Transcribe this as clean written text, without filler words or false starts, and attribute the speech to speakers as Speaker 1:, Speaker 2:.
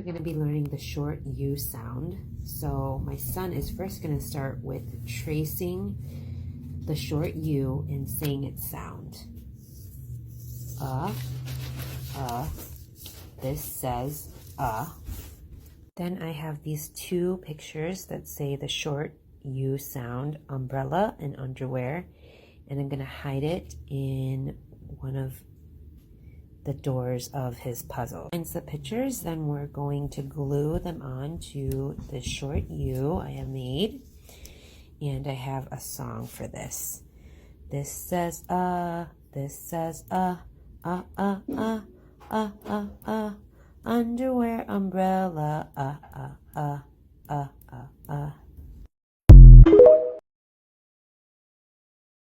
Speaker 1: We're going to be learning the short U sound. So my son is first going to start with tracing the short U and saying its sound. This says Then I have these two pictures that say the short U sound, umbrella and underwear, and I'm going to hide it in one of the doors of his puzzle. Once the pictures, then we're going to glue them on to the short U I have made, and I have a song for this. This says this says underwear, umbrella,